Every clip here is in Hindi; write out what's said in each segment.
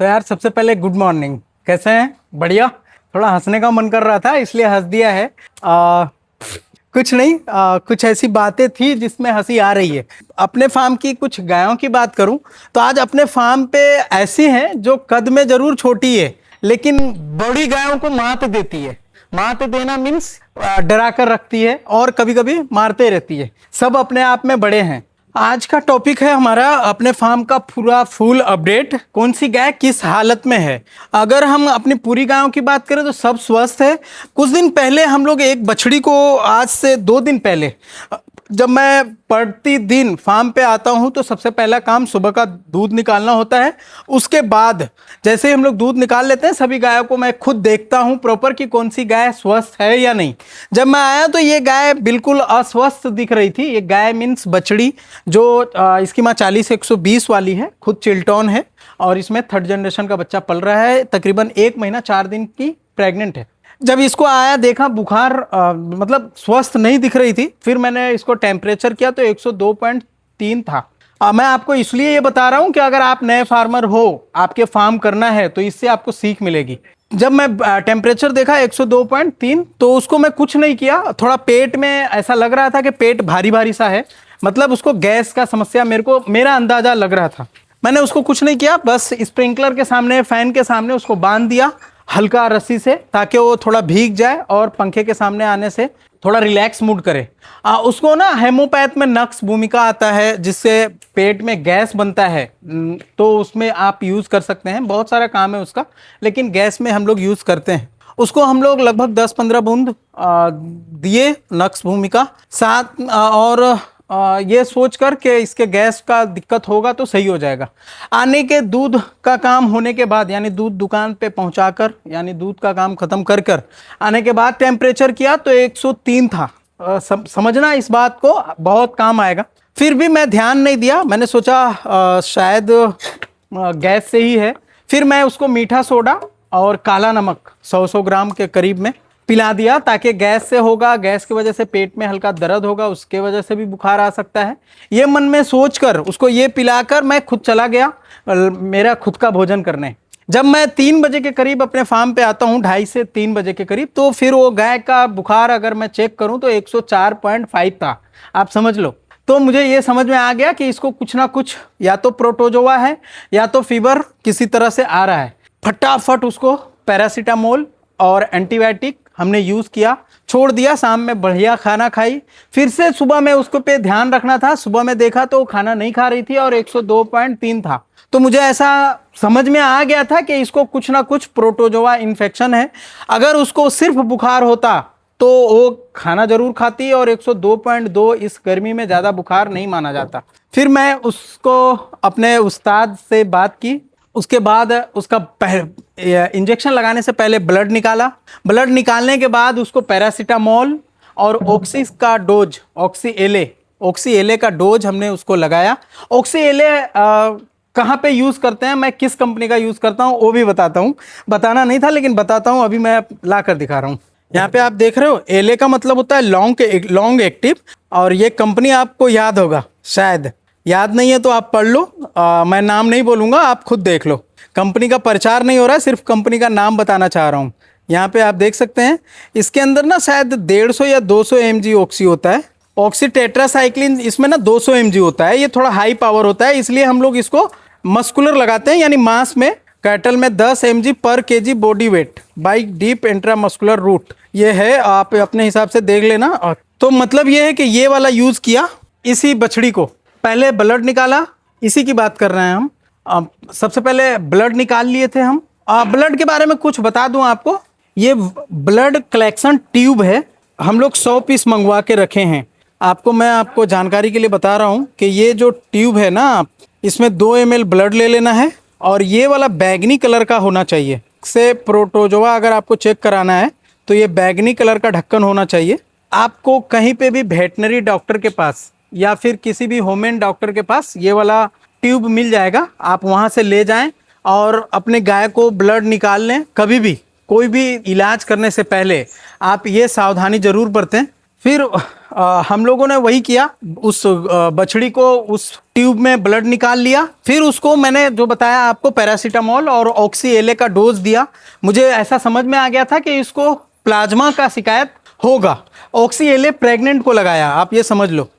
तो यार सबसे पहले गुड मॉर्निंग। कैसे हैं? बढ़िया। थोड़ा हंसने का मन कर रहा था इसलिए हंस दिया है। कुछ नहीं, कुछ ऐसी बातें थी जिसमें हंसी आ रही है। अपने फार्म की कुछ गायों की बात करूं तो आज अपने फार्म पे ऐसी हैं जो कद में जरूर छोटी है लेकिन बड़ी गायों को मात देती है। मात देना मीन्स डरा कर रखती है और कभी कभी मारते रहती है। सब अपने आप में बड़े हैं। आज का टॉपिक है हमारा अपने फार्म का पूरा फुल अपडेट, कौन सी गाय किस हालत में है। अगर हम अपनी पूरी गायों की बात करें तो सब स्वस्थ है। कुछ दिन पहले हम लोग एक बछड़ी को, आज से 2 दिन पहले, जब मैं प्रतिदिन फार्म पे आता हूं तो सबसे पहला काम सुबह का दूध निकालना होता है। उसके बाद जैसे ही हम लोग दूध निकाल लेते हैं सभी गायों को मैं खुद देखता हूं प्रॉपर कि कौन सी गाय स्वस्थ है या नहीं। जब मैं आया तो ये गाय बिल्कुल अस्वस्थ दिख रही थी। ये गाय मीन्स बछड़ी जो इसकी माँ 40-120 वाली है, खुद चिल्टॉन है और इसमें 3rd जनरेशन का बच्चा पल रहा है। तकरीबन 1 महीना 4 दिन की प्रेग्नेंट है। जब इसको आया देखा बुखार मतलब स्वस्थ नहीं दिख रही थी। फिर मैंने इसको टेम्परेचर किया तो 102.3 था। मैं आपको इसलिए ये बता रहा हूं कि अगर आप नए फार्मर हो, आपके फार्म करना है तो इससे आपको सीख मिलेगी। जब मैं टेम्परेचर देखा 102.3 तो उसको मैं कुछ नहीं किया। थोड़ा पेट में ऐसा लग रहा था कि पेट भारी भारी सा है, मतलब उसको गैस का समस्या मेरा अंदाजा लग रहा था। मैंने उसको कुछ नहीं किया, बस स्प्रिंकलर के सामने, फैन के सामने उसको बांध दिया हल्का रस्सी से ताकि वो थोड़ा भीग जाए और पंखे के सामने आने से थोड़ा रिलैक्स मूड करे। उसको ना हेमोपैथ में नक्स भूमिका आता है जिससे पेट में गैस बनता है, तो उसमें आप यूज़ कर सकते हैं। बहुत सारा काम है उसका, लेकिन गैस में हम लोग यूज़ करते हैं। उसको हम लोग लगभग 10-15 बूंद दिए नक्स भूमिका साथ, और ये सोच कर के इसके गैस का दिक्कत होगा तो सही हो जाएगा। आने के दूध का काम होने के बाद, यानी दूध दुकान पे पहुंचाकर, यानी दूध का काम खत्म कर कर आने के बाद टेम्परेचर किया तो 103 था। समझना इस बात को, बहुत काम आएगा। फिर भी मैं ध्यान नहीं दिया, मैंने सोचा शायद गैस से ही है। फिर मैं उसको मीठा सोडा और काला नमक 100 ग्राम के करीब में पिला दिया ताकि गैस से होगा, गैस की वजह से पेट में हल्का दर्द होगा, उसके वजह से भी बुखार आ सकता है। ये मन में सोचकर उसको ये पिलाकर मैं खुद चला गया मेरा खुद का भोजन करने। जब मैं 3 बजे के करीब अपने फार्म पे आता हूँ, 2:30 से 3 बजे के करीब, तो फिर वो गाय का बुखार अगर मैं चेक करूँ तो 104.5 था। आप समझ लो। तो मुझे ये समझ में आ गया कि इसको कुछ ना कुछ या तो प्रोटोजोआ है या तो फीवर किसी तरह से आ रहा है। फटाफट उसको पैरासीटामोल और एंटीबायोटिक हमने यूज़ किया, छोड़ दिया। शाम में बढ़िया खाना खाई। फिर से सुबह में उसको पे ध्यान रखना था। सुबह में देखा तो खाना नहीं खा रही थी और 102.3 था। तो मुझे ऐसा समझ में आ गया था कि इसको कुछ ना कुछ प्रोटोजोआ इन्फेक्शन है। अगर उसको सिर्फ बुखार होता तो वो खाना जरूर खाती और 102.2 इस गर्मी में ज़्यादा बुखार नहीं माना जाता। फिर मैं उसको अपने उस्ताद से बात की। उसके बाद उसका इंजेक्शन लगाने से पहले ब्लड निकाला। ब्लड निकालने के बाद उसको पैरासीटामोल और ऑक्सी का डोज, ऑक्सी एले का डोज हमने उसको लगाया। ऑक्सी एले कहाँ पे यूज़ करते हैं, मैं किस कंपनी का यूज़ करता हूँ वो भी बताता हूँ। बताना नहीं था लेकिन बताता हूँ, अभी मैं ला कर दिखा रहा हूँ। यहाँ पे आप देख रहे हो, एले का मतलब होता है लॉन्ग एक्टिव, और ये कंपनी आपको याद होगा, शायद याद नहीं है तो आप पढ़ लो। मैं नाम नहीं बोलूँगा, आप खुद देख लो। कंपनी का प्रचार नहीं हो रहा है, सिर्फ कंपनी का नाम बताना चाह रहा हूँ। यहाँ पे आप देख सकते हैं इसके अंदर ना शायद 150 या 200 mg ऑक्सी होता है। ऑक्सी टेट्रासाइक्लिन इसमें ना 200 mg होता है। ये थोड़ा हाई पावर होता है, इसलिए हम लोग इसको मस्कुलर लगाते हैं, यानी मांस में, कैटल में 10 mg पर kg body weight by deep intramuscular route. ये है, आप अपने हिसाब से देख लेना। तो मतलब ये है कि ये वाला यूज़ किया इसी बछड़ी को। पहले ब्लड निकाला, इसी की बात कर रहे हैं हम। सबसे पहले ब्लड निकाल लिए थे हम। ब्लड के बारे में कुछ बता दूं आपको, ये ब्लड कलेक्शन ट्यूब है। हम लोग 100 पीस मंगवा के रखे हैं। मैं आपको जानकारी के लिए बता रहा हूं कि ये जो ट्यूब है ना, इसमें 2 ml ब्लड ले लेना है और ये वाला बैगनी कलर का होना चाहिए। से प्रोटोजोआ अगर आपको चेक कराना है तो ये बैगनी कलर का ढक्कन होना चाहिए। आपको कहीं पे भी वेटनरी डॉक्टर के पास या फिर किसी भी होमेन डॉक्टर के पास ये वाला ट्यूब मिल जाएगा। आप वहाँ से ले जाएं और अपने गाय को ब्लड निकाल लें। कभी भी कोई भी इलाज करने से पहले आप ये सावधानी जरूर बरतें। फिर हम लोगों ने वही किया, उस बछड़ी को उस ट्यूब में ब्लड निकाल लिया। फिर उसको मैंने जो बताया आपको पैरासीटामोल और ऑक्सी एले का डोज दिया। मुझे ऐसा समझ में आ गया था कि इसको प्लाज्मा का शिकायत होगा। ऑक्सी एले प्रेग्नेंट को लगाया, आप ये समझ लो।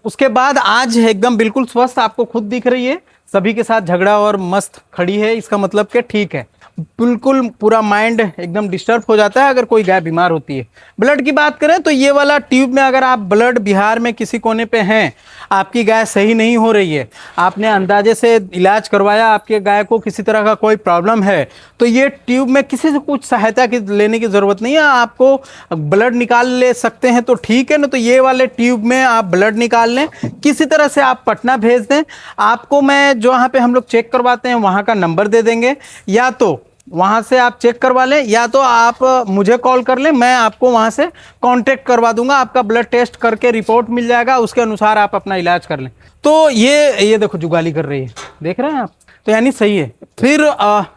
उसके बाद आज एकदम बिल्कुल स्वस्थ आपको खुद दिख रही है, सभी के साथ झगड़ा और मस्त खड़ी है, इसका मतलब कि ठीक है। बिल्कुल पूरा माइंड एकदम डिस्टर्ब हो जाता है अगर कोई गाय बीमार होती है। ब्लड की बात करें तो ये वाला ट्यूब में अगर आप ब्लड बिहार में किसी कोने पे हैं, आपकी गाय सही नहीं हो रही है, आपने अंदाजे से इलाज करवाया, आपके गाय को किसी तरह का कोई प्रॉब्लम है, तो ये ट्यूब में किसी से कुछ सहायता की लेने की ज़रूरत नहीं है। आपको ब्लड निकाल ले सकते हैं तो ठीक है, ना तो ये वाले ट्यूब में आप ब्लड निकाल लें, किसी तरह से आप पटना भेज दें। आपको मैं जो वहाँ पे हम लोग चेक करवाते हैं वहाँ का नंबर दे देंगे, या तो वहाँ से आप चेक करवा लें, या तो आप मुझे कॉल कर लें, मैं आपको वहाँ से कांटेक्ट करवा दूंगा, आपका ब्लड टेस्ट करके रिपोर्ट मिल जाएगा, उसके अनुसार आप अपना इलाज कर लें। तो ये देखो जुगाली कर रही है, देख रहे हैं आप, तो यानी सही है। फिर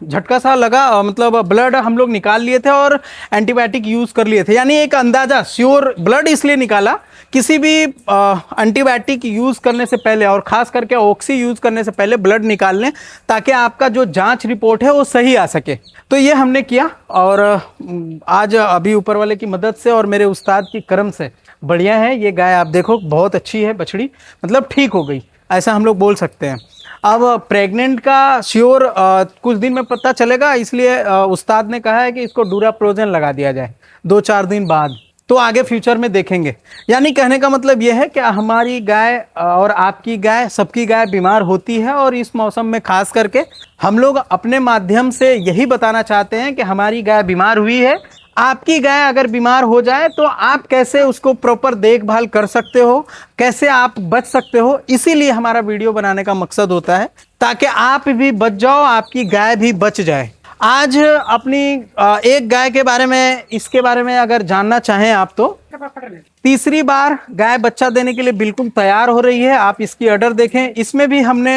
झटका सा लगा, मतलब ब्लड हम लोग निकाल लिए थे और एंटीबायोटिक यूज़ कर लिए थे, यानी एक अंदाज़ा श्योर। ब्लड इसलिए निकाला, किसी भी एंटीबायोटिक यूज़ करने से पहले और ख़ास करके ऑक्सी यूज़ करने से पहले ब्लड निकाल लें, ताकि आपका जो जांच रिपोर्ट है वो सही आ सके। तो ये हमने किया, और आज अभी ऊपर वाले की मदद से और मेरे उस्ताद की करम से बढ़िया है। ये गाय आप देखो बहुत अच्छी है, बछड़ी मतलब ठीक हो गई, ऐसा हम लोग बोल सकते हैं। अब प्रेग्नेंट का श्योर कुछ दिन में पता चलेगा, इसलिए उस्ताद ने कहा है कि इसको डूराप्रोजन लगा दिया जाए 2-4 दिन बाद, तो आगे फ्यूचर में देखेंगे। यानी कहने का मतलब यह है कि हमारी गाय और आपकी गाय, सबकी गाय बीमार होती है, और इस मौसम में खास करके हम लोग अपने माध्यम से यही बताना चाहते हैं कि हमारी गाय बीमार हुई है। आपकी गाय अगर बीमार हो जाए तो आप कैसे उसको प्रॉपर देखभाल कर सकते हो, कैसे आप बच सकते हो, इसीलिए हमारा वीडियो बनाने का मकसद होता है, ताकि आप भी बच जाओ, आपकी गाय भी बच जाए। आज अपनी एक गाय के बारे में, इसके बारे में अगर जानना चाहें आप, तो तीसरी बार गाय बच्चा देने के लिए बिल्कुल तैयार हो रही है। आप इसकी ऑर्डर देखें, इसमें भी हमने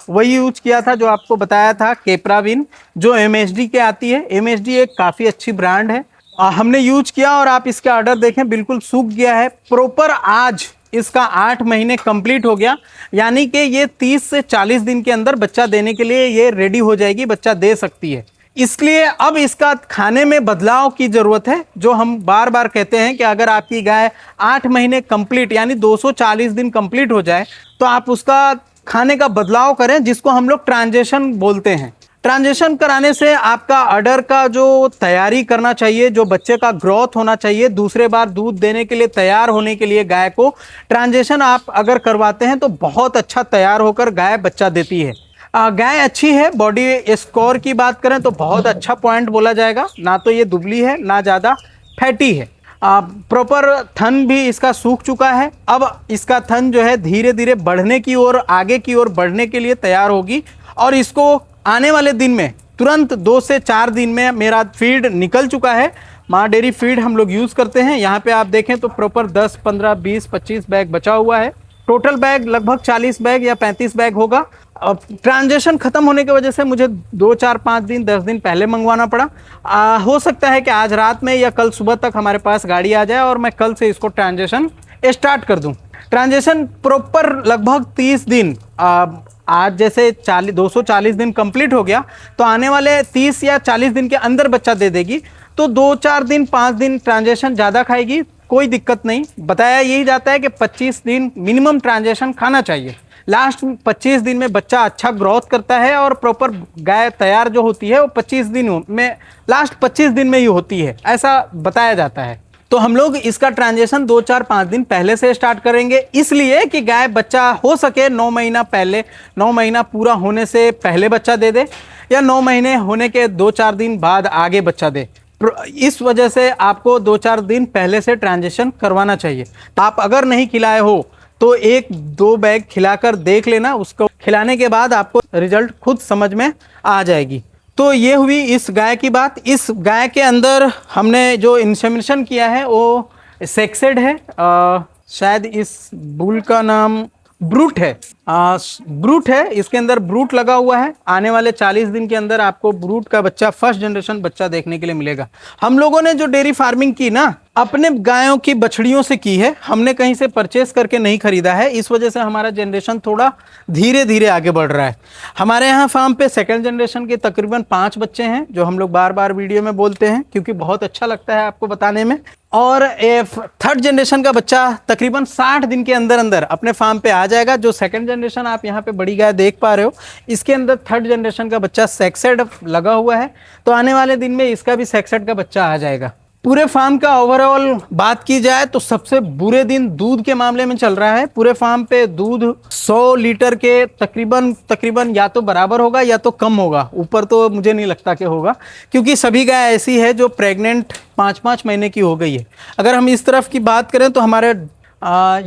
वही यूज किया था जो आपको बताया था, केपराविन, जो एमएसडी के आती है। एमएसडी एक काफ़ी अच्छी ब्रांड है, हमने यूज किया, और आप इसका ऑर्डर देखें बिल्कुल सूख गया है प्रॉपर। आज इसका 8 महीने कंप्लीट हो गया, यानी कि ये 30 से 40 दिन के अंदर बच्चा देने के लिए ये रेडी हो जाएगी, बच्चा दे सकती है। इसलिए अब इसका खाने में बदलाव की ज़रूरत है, जो हम बार बार कहते हैं कि अगर आपकी गाय 8 महीने कंप्लीट यानी 240 दिन कंप्लीट हो जाए, तो आप उसका खाने का बदलाव करें, जिसको हम लोग ट्रांजिशन बोलते हैं। ट्रांजिशन कराने से आपका अडर का जो तैयारी करना चाहिए, जो बच्चे का ग्रोथ होना चाहिए, दूसरे बार दूध देने के लिए तैयार होने के लिए गाय को ट्रांजिशन आप अगर करवाते हैं तो बहुत अच्छा तैयार होकर गाय बच्चा देती है। गाय अच्छी है, बॉडी स्कोर की बात करें तो बहुत अच्छा पॉइंट बोला जाएगा, ना तो ये दुबली है ना ज़्यादा फैटी है। प्रॉपर थन भी इसका सूख चुका है। अब इसका थन जो है धीरे धीरे बढ़ने की ओर, आगे की ओर बढ़ने के लिए तैयार होगी, और इसको आने वाले दिन में तुरंत 2 से 4 दिन में मेरा फीड निकल चुका है। माँ डेयरी फीड हम लोग यूज़ करते हैं। यहाँ पे आप देखें तो प्रॉपर 10, 15, 20, 25 बैग बचा हुआ है। टोटल बैग लगभग 40 बैग या 35 बैग होगा। अब ट्रांजेक्शन ख़त्म होने की वजह से मुझे 2, 4, 5 दिन 10 दिन पहले मंगवाना पड़ा। हो सकता है कि आज रात में या कल सुबह तक हमारे पास गाड़ी आ जाए और मैं कल से इसको ट्रांजेक्शन स्टार्ट कर दूं। ट्रांजेक्शन प्रॉपर लगभग 30 दिन, आज जैसे 240 दिन कंप्लीट हो गया, तो आने वाले 30 या 40 दिन के अंदर बच्चा दे देगी। तो 2-4 दिन 5 दिन ट्रांजेक्शन ज़्यादा खाएगी, कोई दिक्कत नहीं। बताया यही जाता है कि 25 दिन मिनिमम ट्रांजेक्शन खाना चाहिए। लास्ट 25 दिन में बच्चा अच्छा ग्रोथ करता है, और प्रॉपर गाय तैयार जो होती है वो 25 दिन में, लास्ट 25 दिन में ही होती है, ऐसा बताया जाता है। तो हम लोग इसका ट्रांजेक्शन 2, 4, 5 दिन पहले से स्टार्ट करेंगे, इसलिए कि गाय बच्चा हो सके 9 महीना पहले, 9 महीना पूरा होने से पहले बच्चा दे दे, या 9 महीने होने के 2-4 दिन बाद आगे बच्चा दे। इस वजह से आपको 2-4 दिन पहले से ट्रांजेक्शन करवाना चाहिए। आप अगर नहीं खिलाए हो तो 1-2 बैग खिलाकर देख लेना, उसको खिलाने के बाद आपको रिजल्ट खुद समझ में आ जाएगी। तो ये हुई इस गाय की बात। इस गाय के अंदर हमने जो इंसेमिनेशन किया है वो सेक्सेड है, शायद इस बुल का नाम ब्रूट है। ब्रूट है, इसके अंदर ब्रूट लगा हुआ है। आने वाले 40 दिन के अंदर आपको ब्रूट का बच्चा, फर्स्ट जनरेशन बच्चा देखने के लिए मिलेगा। हम लोगों ने जो डेयरी फार्मिंग की ना, अपने गायों की बछड़ियों से की है, हमने कहीं से परचेस करके नहीं खरीदा है। इस वजह से हमारा जनरेशन थोड़ा धीरे धीरे आगे बढ़ रहा है। हमारे यहाँ फार्म पे सेकंड जनरेशन के तकरीबन 5 बच्चे हैं, जो हम लोग बार बार वीडियो में बोलते हैं क्योंकि बहुत अच्छा लगता है आपको बताने में। और थर्ड जनरेशन का बच्चा तकरीबन 60 दिन के अंदर अंदर अपने फार्म पे आ जाएगा। जो सेकंड जनरेशन आप यहाँ पे बड़ी गाय देख पा रहे हो, इसके अंदर थर्ड जनरेशन का बच्चा सेक्सेड लगा हुआ है, तो आने वाले दिन में इसका भी सेक्सेड का बच्चा आ जाएगा। पूरे फार्म का ओवरऑल बात की जाए तो सबसे बुरे दिन दूध के मामले में चल रहा है। पूरे फार्म पे दूध 100 लीटर के तकरीबन या तो बराबर होगा या तो कम होगा, ऊपर तो मुझे नहीं लगता कि होगा, क्योंकि सभी गाय ऐसी है जो प्रेग्नेंट 5-5 महीने की हो गई है। अगर हम इस तरफ की बात करें तो हमारे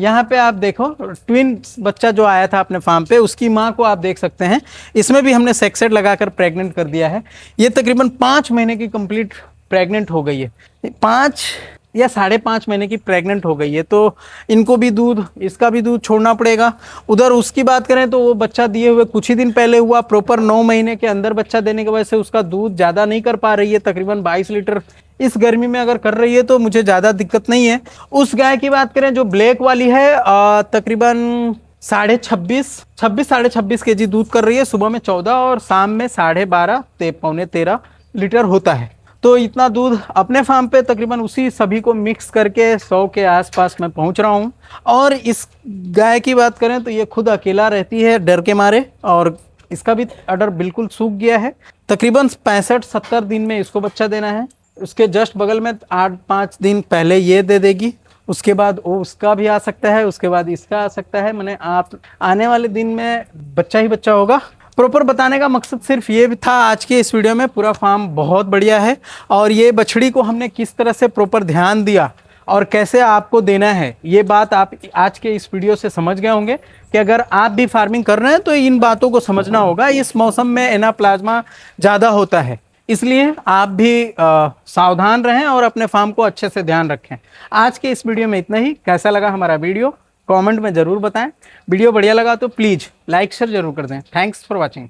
यहाँ पे आप देखो ट्विन बच्चा जो आया था अपने फार्म पे, उसकी माँ को आप देख सकते हैं, इसमें भी हमने सेक्सेड लगाकर प्रेग्नेंट कर दिया है। ये तकरीबन 5 महीने की कंप्लीट प्रेग्नेंट हो गई है, 5 या 5.5 महीने की प्रेग्नेंट हो गई है। तो इनको भी दूध, इसका भी दूध छोड़ना पड़ेगा। उधर उसकी बात करें तो वो बच्चा दिए हुए कुछ ही दिन पहले हुआ, प्रॉपर 9 महीने के अंदर बच्चा देने की वजह से उसका दूध ज़्यादा नहीं कर पा रही है, तकरीबन 22 लीटर इस गर्मी में अगर कर रही है तो मुझे ज़्यादा दिक्कत नहीं है। उस गाय की बात करें जो ब्लैक वाली है, तकरीबन 26 केजी दूध कर रही है। सुबह में 14 और शाम में 12.5 पौने 13 लीटर होता है। तो इतना दूध अपने फार्म पे तकरीबन उसी सभी को मिक्स करके 100 के आसपास मैं पहुंच रहा हूं। और इस गाय की बात करें तो ये खुद अकेला रहती है डर के मारे, और इसका भी अडर बिल्कुल सूख गया है। तकरीबन 65-70 दिन में इसको बच्चा देना है। उसके जस्ट बगल में 8-5 दिन पहले ये दे देगी, उसके बाद वो उसका भी आ सकता है, उसके बाद इसका आ सकता है। मैंने आप आने वाले दिन में बच्चा ही बच्चा होगा। प्रॉपर बताने का मकसद सिर्फ ये भी था आज के इस वीडियो में। पूरा फार्म बहुत बढ़िया है और ये बछड़ी को हमने किस तरह से प्रॉपर ध्यान दिया और कैसे आपको देना है, ये बात आप आज के इस वीडियो से समझ गए होंगे कि अगर आप भी फार्मिंग कर रहे हैं तो इन बातों को समझना होगा। इस मौसम में एनाप्लाज्मा ज़्यादा होता है, इसलिए आप भी सावधान रहें और अपने फार्म को अच्छे से ध्यान रखें। आज के इस वीडियो में इतना ही। कैसा लगा हमारा वीडियो कमेंट में ज़रूर बताएं। वीडियो बढ़िया लगा तो प्लीज़ लाइक शेयर जरूर कर दें। Thanks for watching.